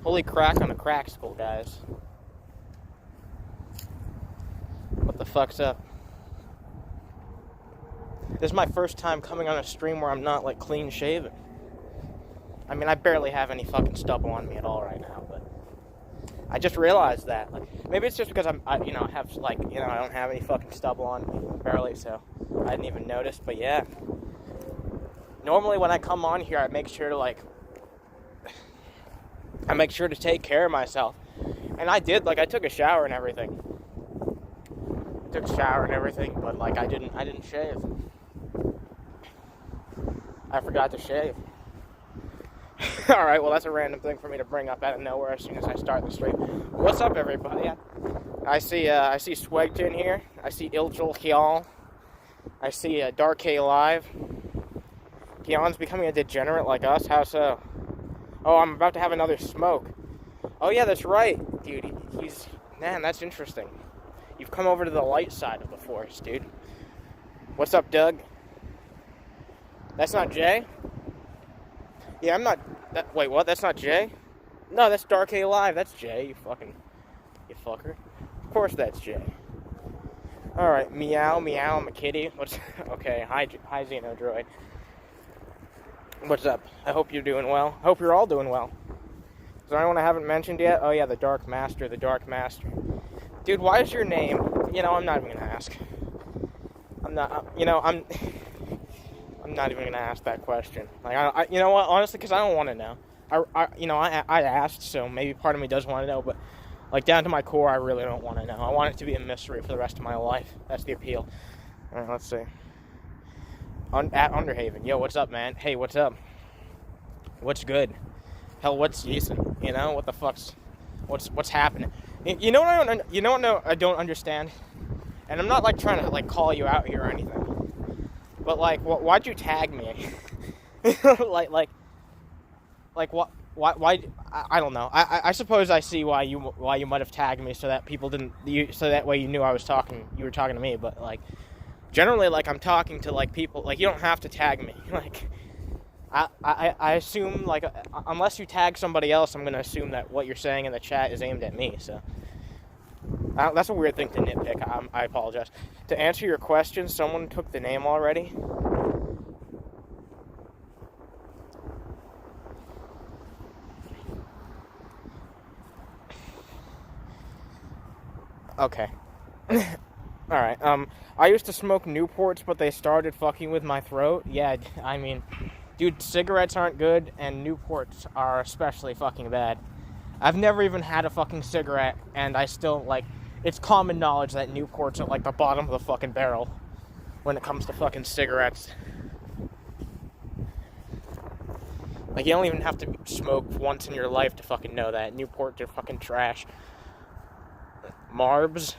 Holy crack on a crack skull, guys. What the fuck's up? This is my first time coming on a stream where I'm not, like, clean shaven. I mean, I barely have any fucking stubble on me at all right now, but I just realized that. Like, maybe it's just because I have, like, I don't have any fucking stubble on me, barely, so I didn't even notice, but yeah. Normally when I come on here, I make sure to take care of myself. And I did, like, I took a shower and everything. But, like, I didn't shave. I forgot to shave. Alright, well, that's a random thing for me to bring up out of nowhere as soon as I start the stream. What's up, everybody? I see Swegton here. I see Ilchel Hyal. I see Dark K Live. Keon's becoming a degenerate like us? How so? Oh, I'm about to have another smoke. Oh, yeah, that's right, dude. Man, that's interesting. You've come over to the light side of the force, dude. What's up, Doug? That's not Jay? Yeah, I'm not... wait, what? That's not Jay? No, that's Dark A Live. That's Jay, you fucker. Of course that's Jay. Alright, meow, I'm a kitty. Okay, hi Xenodroid. What's up? I hope you're doing well. I hope you're all doing well. Is there anyone I haven't mentioned yet? Oh yeah, the Dark Master. Dude, why is your name... I'm not even gonna ask. I'm not even gonna ask that question. Like, you know what? Honestly, because I don't want to know. I asked, so maybe part of me does want to know, but like down to my core, I really don't want to know. I want it to be a mystery for the rest of my life. That's the appeal. All right, let's see. At Underhaven, yo, what's up, man? Hey, what's up? What's good? Hell, what's decent? What the fuck's what's happening? You know what I don't understand, and I'm not like trying to like call you out here or anything, but like, why'd you tag me? like what? Why? I don't know. I suppose I see why you might have tagged me so that people didn't. So that way you knew I was talking. You were talking to me, but like generally, like I'm talking to like people. Like you don't have to tag me. Like I assume like unless you tag somebody else, I'm gonna assume that what you're saying in the chat is aimed at me. So that's a weird thing to nitpick. I apologize. To answer your question, someone took the name already. Okay. Alright, I used to smoke Newports, but they started fucking with my throat. Yeah, I mean, dude, cigarettes aren't good, and Newports are especially fucking bad. I've never even had a fucking cigarette, and I still, like, it's common knowledge that Newports are, like, the bottom of the fucking barrel when it comes to fucking cigarettes. Like, you don't even have to smoke once in your life to fucking know that. Newports are fucking trash. Marbs,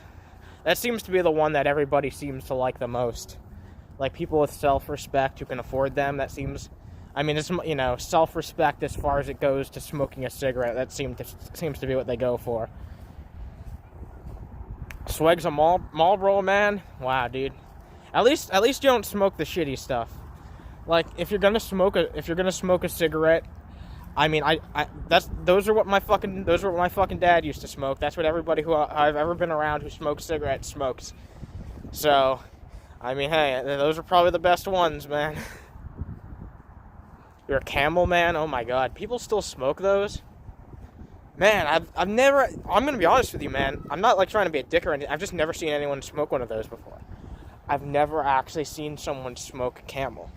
that seems to be the one that everybody seems to like the most. Like people with self-respect who can afford them, that seems, I mean, it's, self-respect as far as it goes to smoking a cigarette, that seems to be what they go for. Sweg's a Marlboro man? Wow, dude. At least you don't smoke the shitty stuff. Like, if you're gonna smoke a cigarette, I mean, those are what my fucking dad used to smoke. That's what everybody who I've ever been around who smokes cigarettes smokes. So, I mean, hey, those are probably the best ones, man. You're a Camel man? Oh my god, people still smoke those? Man, I'm gonna be honest with you, man. I'm not like trying to be a dick or anything. I've just never seen anyone smoke one of those before. I've never actually seen someone smoke a Camel.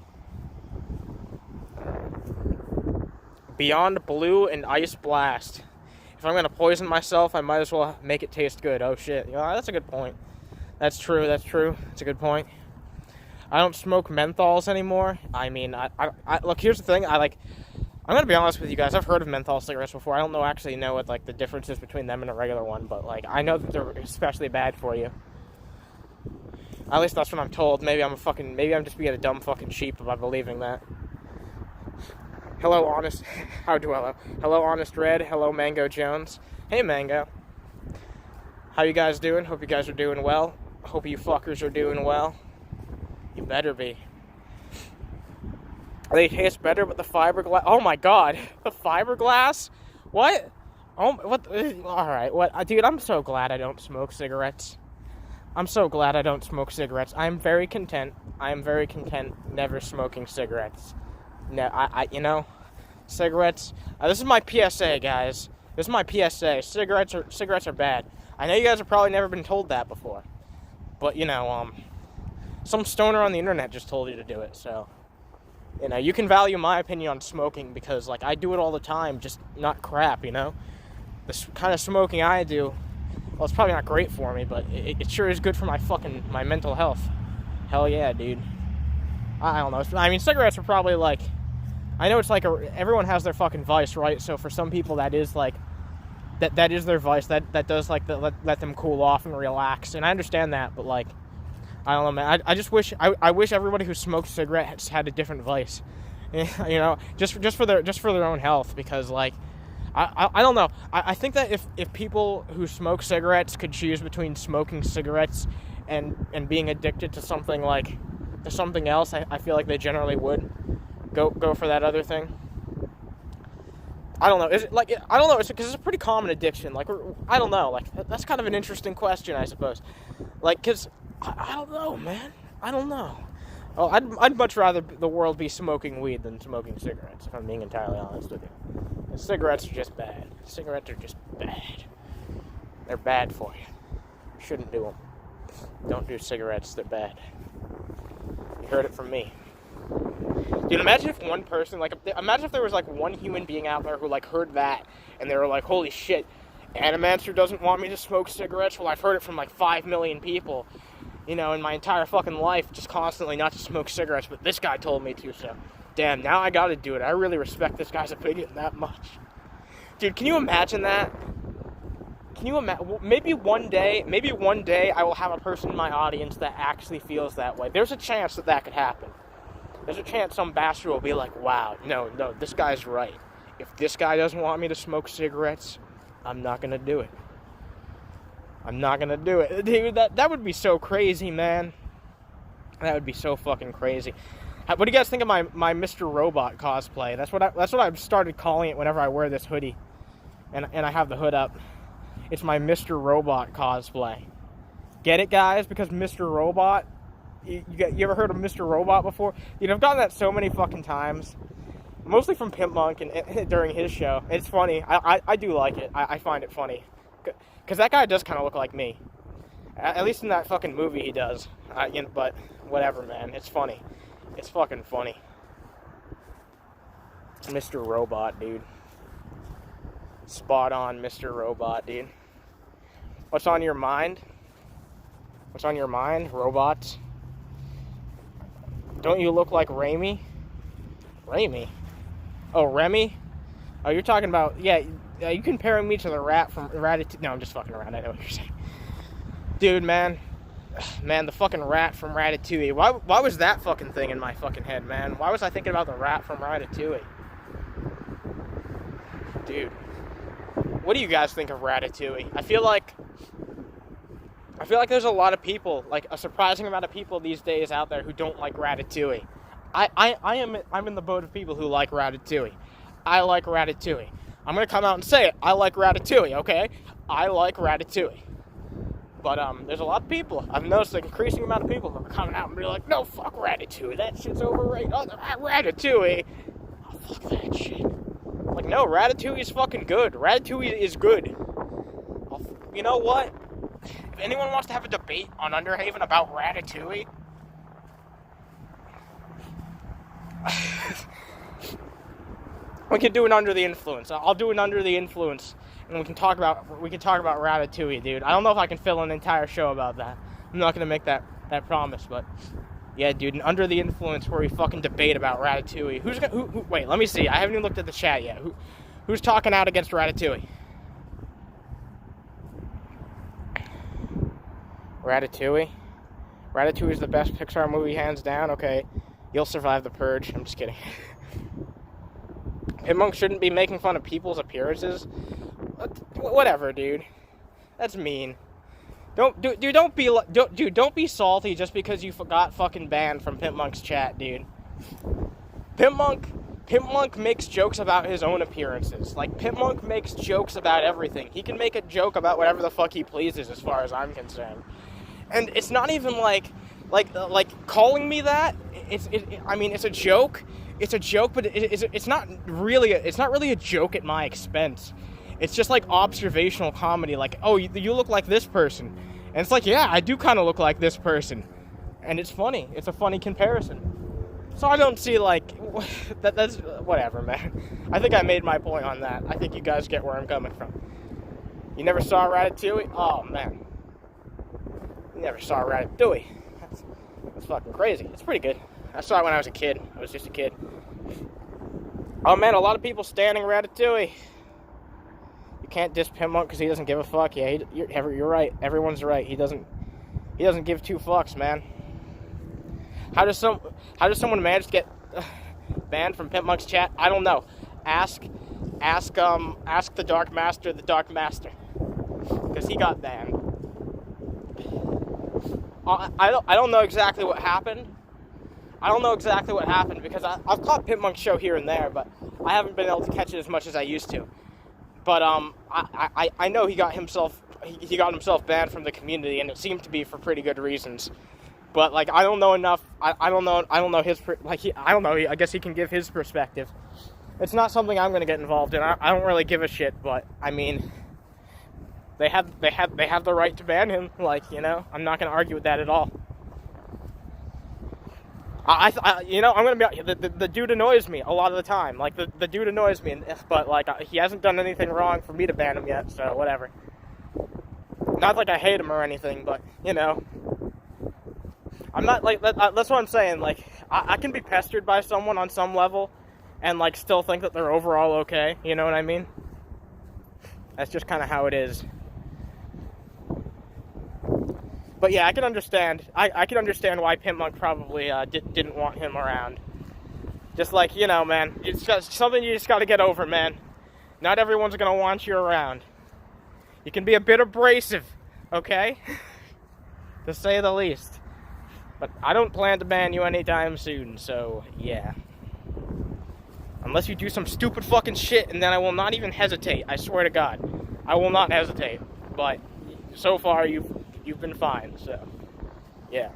Beyond Blue and Ice Blast. If I'm going to poison myself, I might as well make it taste good. Oh, shit. That's a good point. That's true. That's a good point. I don't smoke menthols anymore. I mean, look, here's the thing. I'm going to be honest with you guys. I've heard of menthol cigarettes before. I don't actually know what, like, the difference is between them and a regular one. But, like, I know that they're especially bad for you. At least that's what I'm told. Maybe I'm just being a dumb fucking sheep by believing that. Hello, Honest... Hello, Honest Red. Hello, Mango Jones. Hey, Mango. How you guys doing? Hope you guys are doing well. Hope you fuckers are doing well. You better be. They taste better with the fiberglass... Oh, my God. The fiberglass? What? Oh, what? All right, what, dude? I'm so glad I don't smoke cigarettes. I'm so glad I don't smoke cigarettes. I'm very content. I am very content never smoking cigarettes. No, cigarettes. This is my PSA, guys. This is my PSA. Cigarettes are bad. I know you guys have probably never been told that before, but some stoner on the internet just told you to do it. So, you can value my opinion on smoking because, like, I do it all the time, just not crap. The kind of smoking I do, well, it's probably not great for me, but it sure is good for my mental health. Hell yeah, dude. I don't know. I mean, cigarettes are probably like, I know it's like everyone has their fucking vice, right? So for some people that is like, that is their vice. That does like let them cool off and relax. And I understand that, but like, I don't know, man. I just wish I wish everybody who smokes cigarettes had a different vice. Just for their own health, because like, I don't know. I think that if people who smoke cigarettes could choose between smoking cigarettes and being addicted to something else, I feel like they generally would go for that other thing. I don't know. Is it like, I don't know. It's because it's a pretty common addiction. Like, I don't know. Like, that's kind of an interesting question, I suppose. Like, because I don't know, man. I don't know. Oh, I'd much rather the world be smoking weed than smoking cigarettes, if I'm being entirely honest with you. And cigarettes are just bad. Cigarettes are just bad. They're bad for you. You shouldn't do them. Don't do cigarettes. They're bad. You heard it from me. Dude, imagine if one person, imagine if there was, one human being out there who, heard that, and they were like, holy shit, Animancer doesn't want me to smoke cigarettes? Well, I've heard it from, 5 million people, in my entire fucking life, just constantly not to smoke cigarettes, but this guy told me to, so, damn, now I gotta do it. I really respect this guy's opinion that much. Dude, can you imagine that? Can you imagine? Maybe one day I will have a person in my audience that actually feels that way. There's a chance that could happen. There's a chance some bastard will be like, wow, no, this guy's right. If this guy doesn't want me to smoke cigarettes, I'm not going to do it. I'm not going to do it. Dude, that would be so crazy, man. That would be so fucking crazy. What do you guys think of my Mr. Robot cosplay? That's what I've started calling it whenever I wear this hoodie. And I have the hood up. It's my Mr. Robot cosplay. Get it, guys? Because Mr. Robot... You ever heard of Mr. Robot before? I've gotten that so many fucking times. Mostly from Pimp Monk and during his show. It's funny. I do like it. I find it funny. Because that guy does kind of look like me. At least in that fucking movie he does. But whatever, man. It's funny. It's fucking funny. Mr. Robot, dude. Spot on, Mr. Robot, dude. What's on your mind? What's on your mind, robots? Don't you look like Raimi? Raimi? Oh, Remy? Oh, you're talking about... Yeah, you comparing me to the rat from Ratatouille. No, I'm just fucking around. I know what you're saying. Dude, man. Man, the fucking rat from Ratatouille. Why was that fucking thing in my fucking head, man? Why was I thinking about the rat from Ratatouille? Dude. What do you guys think of Ratatouille? I feel like there's a lot of people, a surprising amount of people these days out there who don't like Ratatouille. I'm in the boat of people who like Ratatouille. I like Ratatouille. I'm gonna come out and say it. I like Ratatouille, okay? I like Ratatouille. But there's a lot of people. I've noticed an increasing amount of people who are coming out and be like, no, fuck Ratatouille. That shit's overrated. Oh, Ratatouille. Oh, fuck that shit. No, Ratatouille is fucking good. Ratatouille is good. You know what? If anyone wants to have a debate on Underhaven about Ratatouille, we can do an Under the Influence. I'll do an Under the Influence, and we can talk about Ratatouille, dude. I don't know if I can fill an entire show about that. I'm not gonna make that promise, but yeah, dude, an Under the Influence where we fucking debate about Ratatouille. Who? Wait, let me see. I haven't even looked at the chat yet. Who's talking out against Ratatouille? Ratatouille? Ratatouille is the best Pixar movie, hands down. Okay, you'll survive the purge. I'm just kidding. Pimp Monk shouldn't be making fun of people's appearances. Whatever, dude. That's mean. Don't be salty just because you got fucking banned from Pimp Monk's chat, dude. Pimp Monk Pimp Monk makes jokes about his own appearances. Like, Pimp Monk makes jokes about everything. He can make a joke about whatever the fuck he pleases, as far as I'm concerned. And it's not even like calling me that. I mean, it's a joke. It's a joke, but it's not really a joke at my expense. It's just like observational comedy. Like, oh, you look like this person, and it's like, yeah, I do kind of look like this person, and it's funny. It's a funny comparison. So I don't see, like, that's whatever, man. I think I made my point on that. I think you guys get where I'm coming from. You never saw Ratatouille? Oh, man. You never saw Ratatouille. That's fucking crazy. It's pretty good. I saw it when I was a kid. I was just a kid. Oh, man, a lot of people standing Ratatouille. You can't diss Pimp Monk because he doesn't give a fuck. Yeah, you're right. Everyone's right. He doesn't give two fucks, man. How does someone manage to get banned from Pimp Monk's chat? I don't know. Ask the Dark Master, because he got banned. I don't know exactly what happened. Because I've caught Pimp Monk's show here and there, but I haven't been able to catch it as much as I used to. But I know he got himself banned from the community, and it seemed to be for pretty good reasons. But, like, I don't know enough. I don't know his, I don't know. I guess he can give his perspective. It's not something I'm going to get involved in. I don't really give a shit, but, I mean, they have the right to ban him. Like, you know, I'm not going to argue with that at all. I'm going to be, the dude annoys me a lot of the time. Like, the dude annoys me, but, like, he hasn't done anything wrong for me to ban him yet, so whatever. Not like I hate him or anything, but, you know. I'm not, like, that's what I'm saying, like, I can be pestered by someone on some level and, like, still think that they're overall okay, you know what I mean? That's just kind of how it is. But yeah, I can understand, I can understand why Pimp Monk probably didn't want him around. Just like, you know, man, it's just something you just gotta get over, man. Not everyone's gonna want you around. You can be a bit abrasive, okay? To say the least. But I don't plan to ban you anytime soon, so, yeah. Unless you do some stupid fucking shit, and then I will not even hesitate. I swear to God. I will not hesitate. But, so far, you've been fine, so, yeah.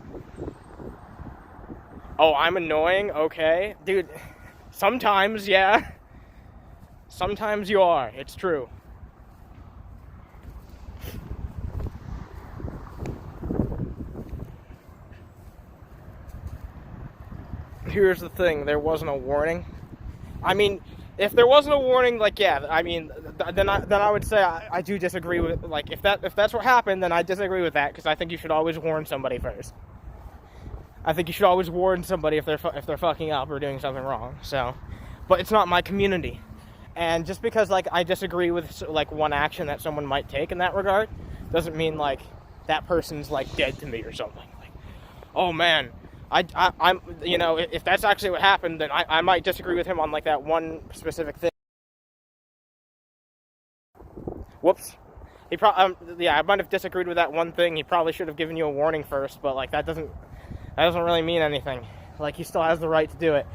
Oh, I'm annoying? Okay. Dude, sometimes, yeah. Sometimes you are. It's true. Here's the thing, there wasn't a warning. I mean, if there wasn't a warning, like, yeah, I mean, then I would say I do disagree with, like, if that's what happened, then I disagree with that, because I think you should always warn somebody first. I think you should always warn somebody if they're fucking up or doing something wrong, so. But it's not my community. And just because, like, I disagree with, like, one action that someone might take in that regard, doesn't mean, like, that person's, like, dead to me or something. Like, oh, man. I'm, you know, if that's actually what happened, then I might disagree with him on, like, that one specific thing. Whoops. Yeah, I might have disagreed with that one thing. He probably should have given you a warning first, but, like, that doesn't really mean anything. Like, he still has the right to do it.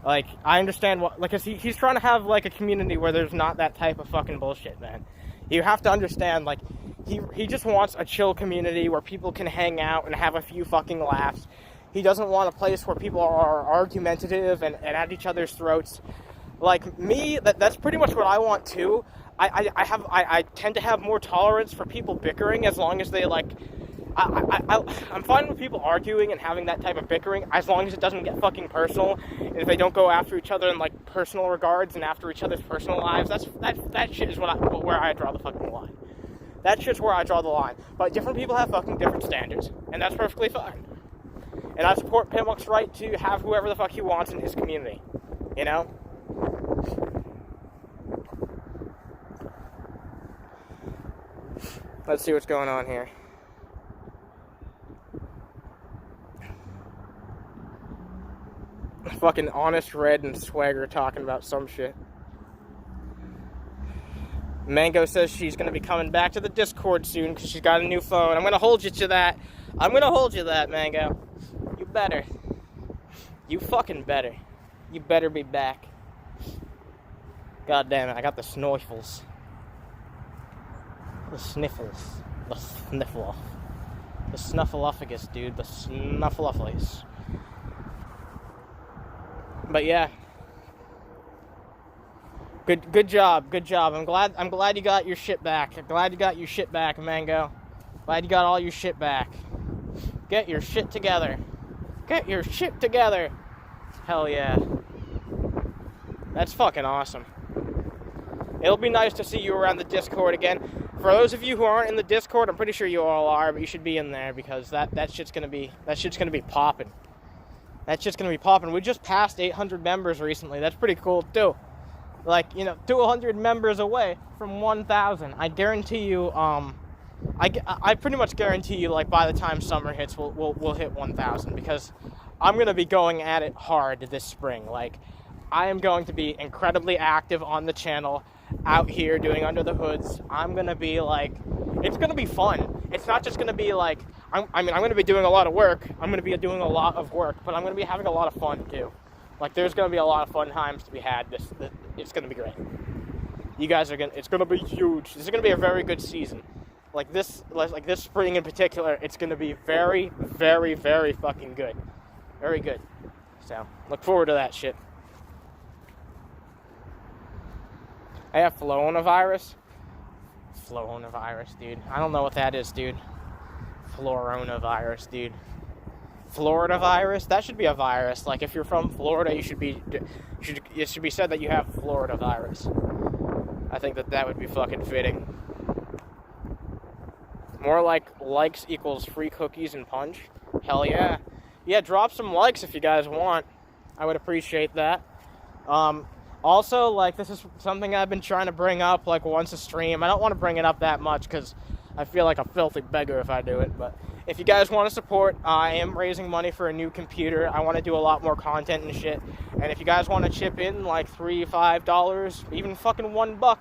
Like, I understand what, like, 'cause he's trying to have, like, a community where there's not that type of fucking bullshit, man. You have to understand, like, he just wants a chill community where people can hang out and have a few fucking laughs. He doesn't want a place where people are argumentative and at each other's throats. Like, me, that's pretty much what I want, too. I tend to have more tolerance for people bickering as long as they, like... I'm fine with people arguing and having that type of bickering as long as it doesn't get fucking personal. And if they don't go after each other in, like, personal regards and after each other's personal lives, that shit is where I draw the fucking line. That shit's where I draw the line. But different people have fucking different standards, and that's perfectly fine. And I support Pimp Monk's right to have whoever the fuck he wants in his community. You know? Let's see what's going on here. Fucking Honest Red and Swagger talking about some shit. Mango says she's going to be coming back to the Discord soon because she's got a new phone. I'm going to hold you to that. I'm going to hold you that, Mango. You better. You fucking better. You better be back. God damn it, I got the sniffles. The sniffles. The sniffle. The snuffleupagus, dude. The snuffleupagus. But yeah. Good job. I'm glad you got your shit back. I'm glad you got your shit back, Mango. Glad you got all your shit back. Get your shit together. Get your shit together. Hell yeah. That's fucking awesome. It'll be nice to see you around the Discord again. For those of you who aren't in the Discord, I'm pretty sure you all are, but you should be in there because that shit's gonna be popping. That shit's gonna be popping. We just passed 800 members recently. That's pretty cool too. Like, 200 members away from 1,000. I guarantee you, I pretty much guarantee you, like, by the time summer hits, we'll hit 1,000 because I'm gonna be going at it hard this spring. Like, I am going to be incredibly active on the channel, out here doing Under the Hoods. I'm gonna be like, it's gonna be fun. It's not just gonna be like, I'm gonna be doing a lot of work. I'm gonna be doing a lot of work, but I'm gonna be having a lot of fun too. Like, there's gonna be a lot of fun times to be had. It's gonna be great. You guys are it's gonna be huge. This is gonna be a very good season. Like this spring in particular, it's gonna be very, very, very fucking good. Very good. So, look forward to that shit. I have Floronavirus, dude. I don't know what that is, dude. Floronavirus, dude. Florida virus? That should be a virus. Like, if you're from Florida, it should be said that you have Florida virus. I think that would be fucking fitting. More like likes equals free cookies and punch. Hell yeah. Yeah, drop some likes if you guys want. I would appreciate that. Also, like, this is something I've been trying to bring up, like, once a stream. I don't want to bring it up that much, because I feel like a filthy beggar if I do it, but if you guys want to support, I am raising money for a new computer. I want to do a lot more content and shit, and if you guys want to chip in, like, $3, $5, even fucking $1,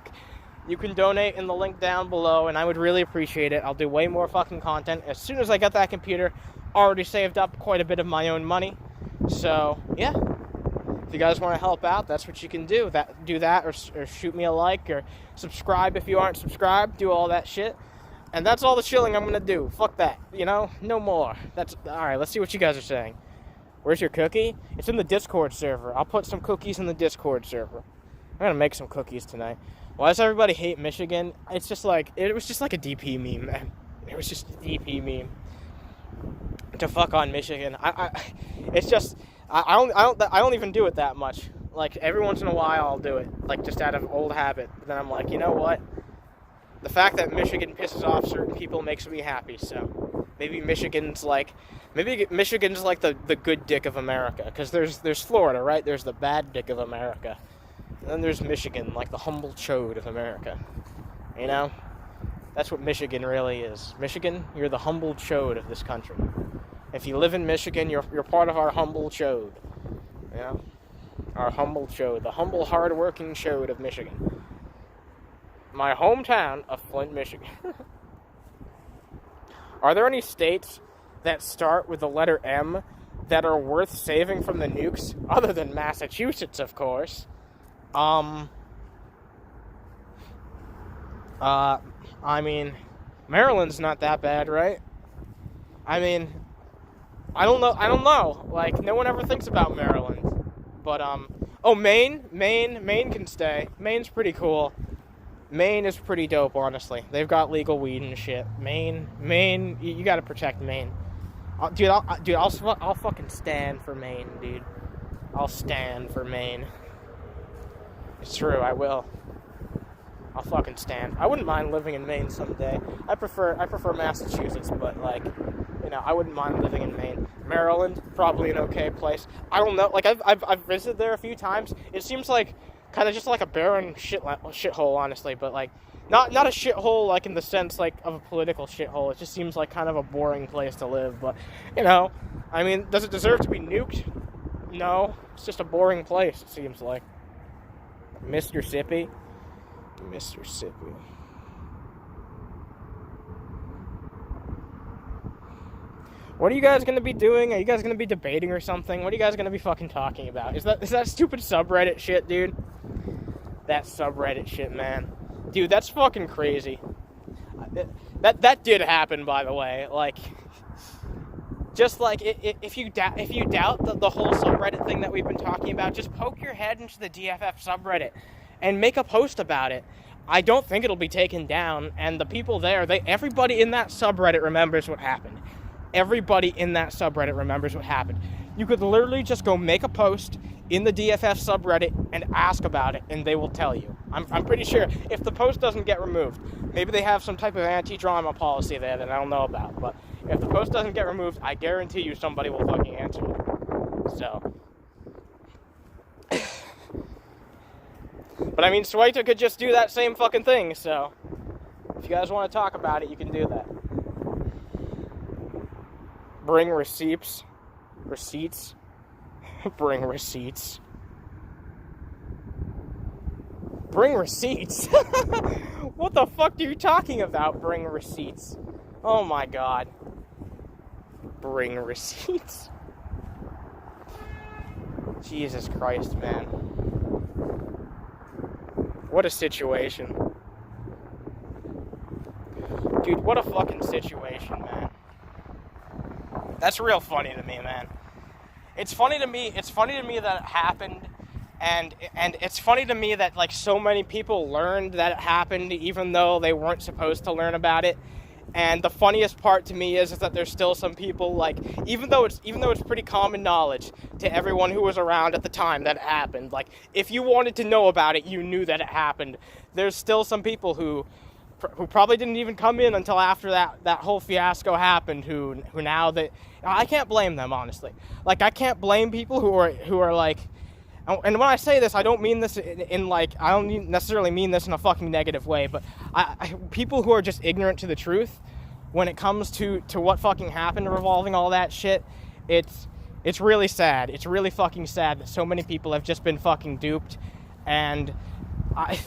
you can donate in the link down below, and I would really appreciate it. I'll do way more fucking content as soon as I get that computer. Already saved up quite a bit of my own money, so, yeah. If you guys want to help out, that's what you can do. Do that, or shoot me a like, or subscribe if you aren't subscribed. Do all that shit. And that's all the chilling I'm going to do. Fuck that. No more. Alright, let's see what you guys are saying. Where's your cookie? It's in the Discord server. I'll put some cookies in the Discord server. I'm going to make some cookies tonight. Why does everybody hate Michigan? It was just like a DP meme, man. It was just a DP meme. To fuck on Michigan. It's just... I don't even do it that much. Like, every once in a while I'll do it, like, just out of old habit. But then I'm like, you know what? The fact that Michigan pisses off certain people makes me happy. So maybe Michigan's like the good dick of America. Because there's Florida, right? There's the bad dick of America. And then there's Michigan, like the humble chode of America. That's what Michigan really is. Michigan, you're the humble chode of this country. If you live in Michigan, you're part of our humble chode. Our humble chode. The humble, hard-working chode of Michigan. My hometown of Flint, Michigan. Are there any states that start with the letter M that are worth saving from the nukes? Other than Massachusetts, of course. Maryland's not that bad, right? I don't know. Like, no one ever thinks about Maryland. But, Maine can stay. Maine's pretty cool. Maine is pretty dope, honestly. They've got legal weed and shit. Maine, you gotta protect Maine. I'll fucking stand for Maine, dude. I'll stand for Maine. It's true, I will. I'll fucking stand. I wouldn't mind living in Maine someday. I prefer Massachusetts, but, like, I wouldn't mind living in Maine. Maryland, probably an okay place. I don't know. Like, I've visited there a few times. It seems like kind of just like a barren shithole, honestly. But, like, not a shithole, like, in the sense, like, of a political shithole. It just seems like kind of a boring place to live. But, does it deserve to be nuked? No. It's just a boring place, it seems like. Mississippi. What are you guys going to be doing? Are you guys going to be debating or something? What are you guys going to be fucking talking about? Is that stupid subreddit shit, dude? that subreddit shit, man. Dude, that's fucking crazy. That did happen, by the way. Like, just like, if you doubt the whole subreddit thing that we've been talking about, just poke your head into the DFF subreddit and make a post about it. I don't think it'll be taken down, and the people there, everybody in that subreddit remembers what happened. Everybody in that subreddit remembers what happened. You could literally just go make a post in the DFF subreddit and ask about it, and they will tell you. I'm pretty sure if the post doesn't get removed, maybe they have some type of anti-drama policy there that I don't know about, but if the post doesn't get removed, I guarantee you somebody will fucking answer it. So. But I mean, Sueita could just do that same fucking thing, so if you guys want to talk about it, you can do that. Bring receipts. Receipts. Bring receipts. Bring receipts? What the fuck are you talking about, bring receipts? Oh my god. Bring receipts? Jesus Christ, man. What a situation. Dude, what a fucking situation, man. That's real funny to me, man. It's funny to me that it happened, and it's funny to me that, like, so many people learned that it happened even though they weren't supposed to learn about it. And the funniest part to me is that there's still some people, like, even though it's pretty common knowledge to everyone who was around at the time that it happened, like, if you wanted to know about it, you knew that it happened. There's still some people who probably didn't even come in until after that whole fiasco happened, who now that I can't blame them, honestly. Like, I can't blame people who are like, and when I say this, I don't mean this in like, I don't necessarily mean this in a fucking negative way, but people who are just ignorant to the truth when it comes to what fucking happened revolving all that shit, it's really sad. It's really fucking sad that so many people have just been fucking duped, and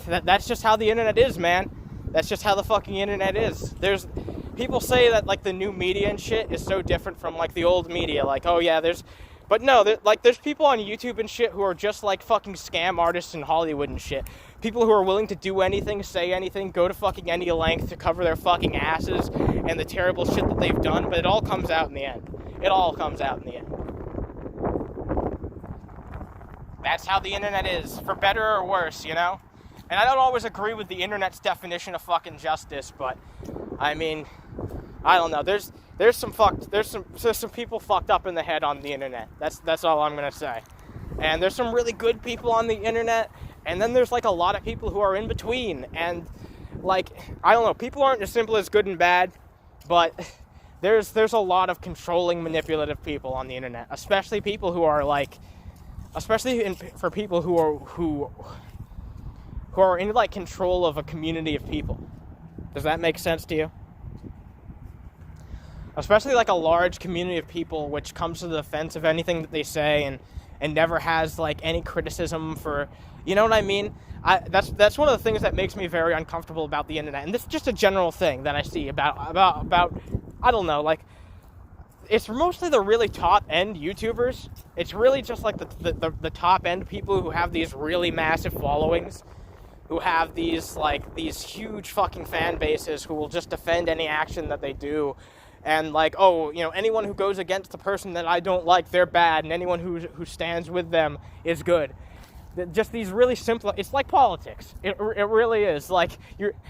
that's just how the internet is, man. That's just how the fucking internet is. There's people say that, like, the new media and shit is so different from, like, the old media. Like, oh yeah, there's people on YouTube and shit who are just like fucking scam artists in Hollywood and shit. People who are willing to do anything, say anything, go to fucking any length to cover their fucking asses and the terrible shit that they've done, but it all comes out in the end. It all comes out in the end. That's how the internet is, for better or worse, you know? And I don't always agree with the internet's definition of fucking justice, but I mean, I don't know. There's some people fucked up in the head on the internet. That's all I'm gonna say. And there's some really good people on the internet, and then there's like a lot of people who are in between. And like, I don't know, people aren't as simple as good and bad, but there's a lot of controlling, manipulative people on the internet, especially people who are like, for people who are in like control of a community of people. Does that make sense to you? Especially like a large community of people which comes to the defense of anything that they say and never has like any criticism for, you know what I mean? That's one of the things that makes me very uncomfortable about the internet. And this is just a general thing that I see about I don't know, like, it's mostly the really top-end YouTubers. It's really just like the top-end people who have these really massive followings, who have these huge fucking fan bases, who will just defend any action that they do. And like, oh, you know, anyone who goes against the person that I don't like, they're bad, and anyone who stands with them is good. Just these really simple, it's like politics. It really is. Like,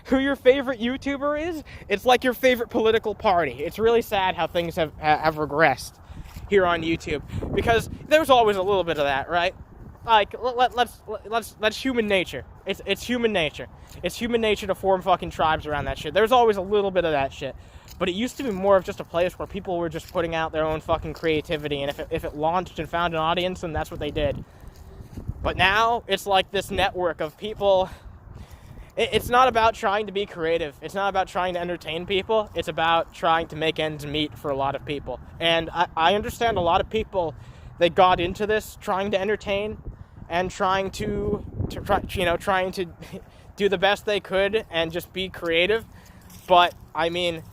who your favorite YouTuber is, it's like your favorite political party. It's really sad how things have regressed here on YouTube, because there's always a little bit of that, right? Like, let's human nature. It's human nature. It's human nature to form fucking tribes around that shit. There's always a little bit of that shit. But it used to be more of just a place where people were just putting out their own fucking creativity, and if it launched and found an audience, then that's what they did. But now, it's like this network of people. It's not about trying to be creative. It's not about trying to entertain people. It's about trying to make ends meet for a lot of people. And I understand a lot of people, they got into this trying to entertain and trying to do the best they could and just be creative. But, I mean,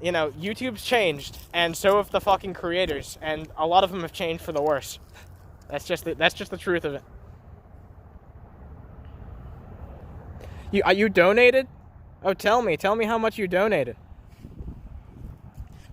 you know, YouTube's changed, and so have the fucking creators, and a lot of them have changed for the worse. That's just the truth of it. You donated? Oh, tell me how much you donated.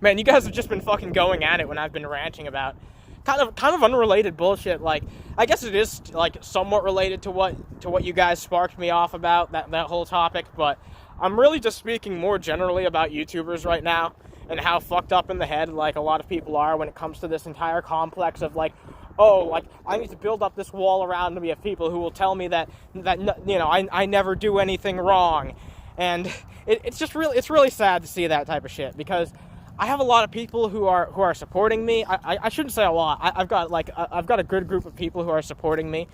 Man, you guys have just been fucking going at it when I've been ranting about kind of unrelated bullshit. Like, I guess it is like somewhat related to what you guys sparked me off about, that whole topic, but I'm really just speaking more generally about YouTubers right now and how fucked up in the head like a lot of people are when it comes to this entire complex of like, oh, like I need to build up this wall around me of people who will tell me that you know, I never do anything wrong. And it's really sad to see that type of shit, because I have a lot of people who are supporting me. I shouldn't say a lot. I've got a good group of people who are supporting me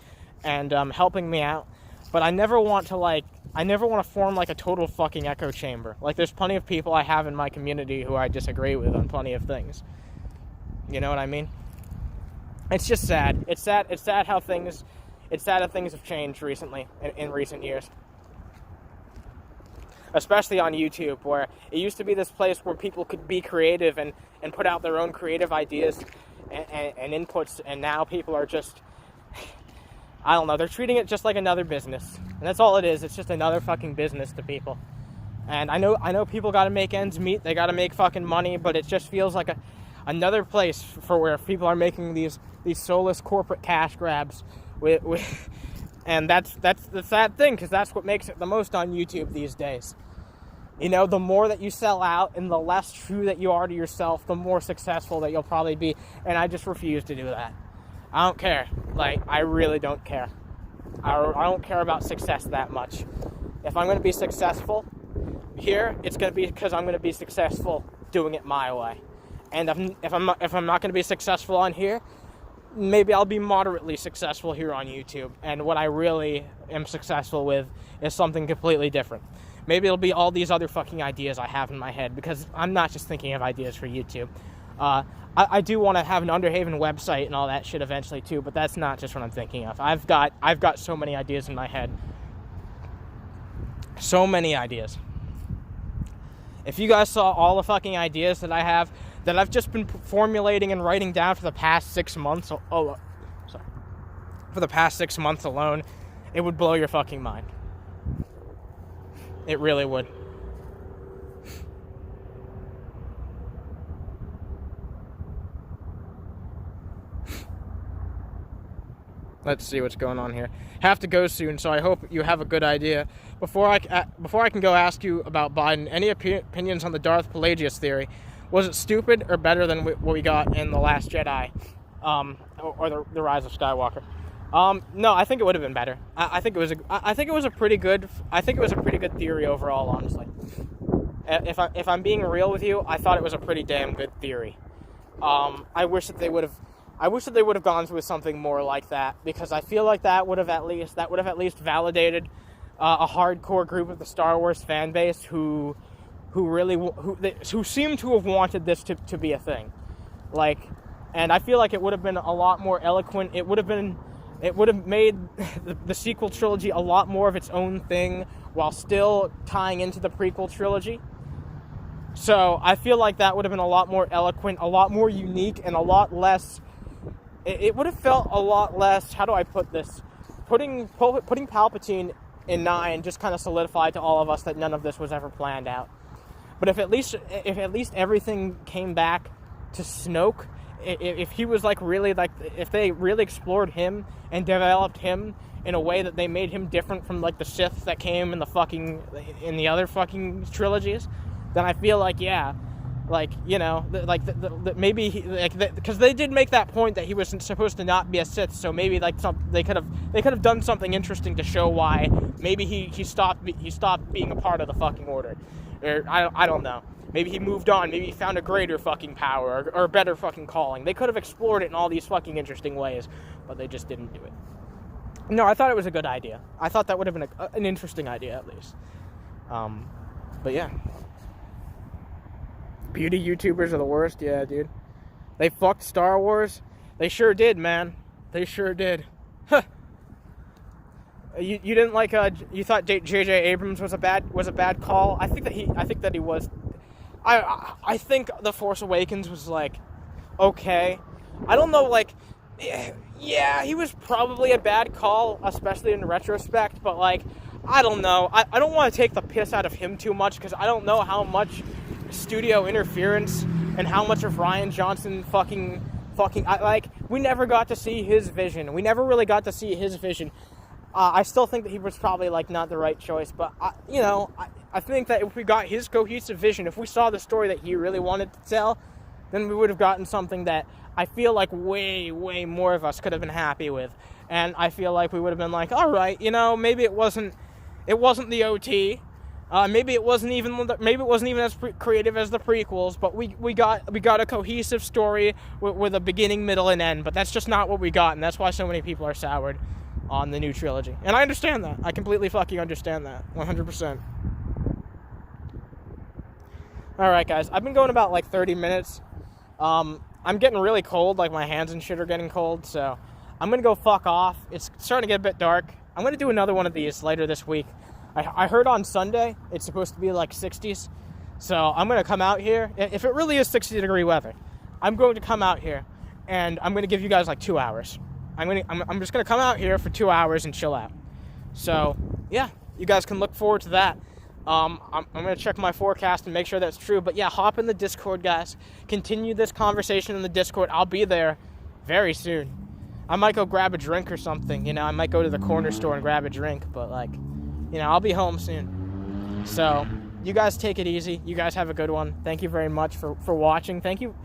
and helping me out. But I never want to form like a total fucking echo chamber. Like, there's plenty of people I have in my community who I disagree with on plenty of things. You know what I mean? It's just sad. It's sad how things have changed recently, in recent years. Especially on YouTube, where it used to be this place where people could be creative and put out their own creative ideas and inputs, and now people are just, I don't know, they're treating it just like another business. And that's all it is. It's just another fucking business to people. And I know people gotta make ends meet, they gotta make fucking money, but it just feels like another place for where people are making these soulless corporate cash grabs with and that's the sad thing, because that's what makes it the most on YouTube these days. You know, the more that you sell out and the less true that you are to yourself, the more successful that you'll probably be. And I just refuse to do that. I don't care. Like, I really don't care. I don't care about success that much. If I'm going to be successful here, it's going to be because I'm going to be successful doing it my way. And if I'm not going to be successful on here, maybe I'll be moderately successful here on YouTube. And what I really am successful with is something completely different. Maybe it'll be all these other fucking ideas I have in my head, because I'm not just thinking of ideas for YouTube. I do want to have an Underhaven website and all that shit eventually too, but that's not just what I'm thinking of. I've got so many ideas in my head. So many ideas. If you guys saw all the fucking ideas that I have, that I've just been formulating and writing down for the past 6 months, for the past 6 months alone, it would blow your fucking mind. It really would. Let's see what's going on here. Have to go soon, so I hope you have a good idea. Before I can go ask you about Biden, any opinions on the Darth Pelagius theory? Was it stupid or better than what we got in The Last Jedi, or the Rise of Skywalker? No, I think it would have been better. I think it was a pretty good theory overall, honestly. If I'm being real with you, I thought it was a pretty damn good theory. I wish that they would have gone with something more like that, because I feel like that would have at least validated a hardcore group of the Star Wars fan base who seem to have wanted this to be a thing. Like, and I feel like it would have been a lot more eloquent. It would have made the sequel trilogy a lot more of its own thing while still tying into the prequel trilogy. So I feel like that would have been a lot more eloquent, a lot more unique, and a lot less... It would have felt a lot less... How do I put this? Putting Palpatine in 9 just kind of solidified to all of us that none of this was ever planned out. But if at least everything came back to Snoke, if he was like really like, if they really explored him and developed him in a way that they made him different from like the Sith that came in the other fucking trilogies, then I feel like, yeah, like, you know, like maybe because they did make that point that he was supposed to not be a Sith, so maybe like they could have done something interesting to show why maybe he stopped being a part of the fucking order. Or, I don't know. Maybe he moved on. Maybe he found a greater fucking power or a better fucking calling. They could have explored it in all these fucking interesting ways, but they just didn't do it. No, I thought it was a good idea. I thought that would have been an interesting idea, at least. But yeah. Beauty YouTubers are the worst. Yeah, dude. They fucked Star Wars. They sure did, man. They sure did. Huh. You didn't like you thought J.J. Abrams was a bad call. I think that he was. I think The Force Awakens was like okay. I don't know, like, yeah, he was probably a bad call, especially in retrospect, but like I don't know. I don't want to take the piss out of him too much because I don't know how much studio interference and how much of Rian Johnson we never got to see his vision. We never really got to see his vision. I still think that he was probably like not the right choice, but I think that if we got his cohesive vision, if we saw the story that he really wanted to tell, then we would have gotten something that I feel like way, way more of us could have been happy with. And I feel like we would have been like, all right, maybe it wasn't the OT. Maybe it wasn't even as creative as the prequels, but we got a cohesive story with a beginning, middle, and end. But that's just not what we got, and that's why so many people are soured on the new trilogy. And I understand that. I completely fucking understand that. 100%. All right, guys. I've been going about like 30 minutes. I'm getting really cold. Like my hands and shit are getting cold, so I'm gonna go fuck off. It's starting to get a bit dark. I'm gonna do another one of these later this week. I heard on Sunday it's supposed to be like 60s, so I'm going to come out here. If it really is 60-degree weather, I'm going to come out here, and I'm going to give you guys like 2 hours. I'm just going to come out here for 2 hours and chill out. So, yeah, you guys can look forward to that. I'm going to check my forecast and make sure that's true. But, yeah, hop in the Discord, guys. Continue this conversation in the Discord. I'll be there very soon. I might go grab a drink or something. I might go to the corner store and grab a drink, but, like... I'll be home soon. So, you guys take it easy. You guys have a good one. Thank you very much for watching. Thank you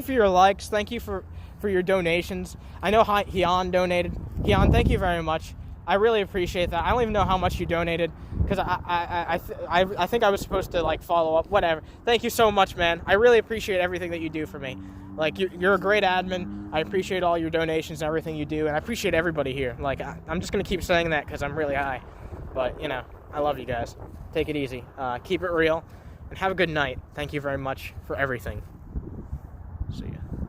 for your likes. Thank you for your donations. I know Hyun donated. Hyun, thank you very much. I really appreciate that. I don't even know how much you donated because I think I was supposed to like follow up. Whatever. Thank you so much, man. I really appreciate everything that you do for me. Like you're a great admin. I appreciate all your donations and everything you do, and I appreciate everybody here. Like I'm just gonna keep saying that because I'm really high. But, I love you guys. Take it easy. Keep it real. And have a good night. Thank you very much for everything. See ya.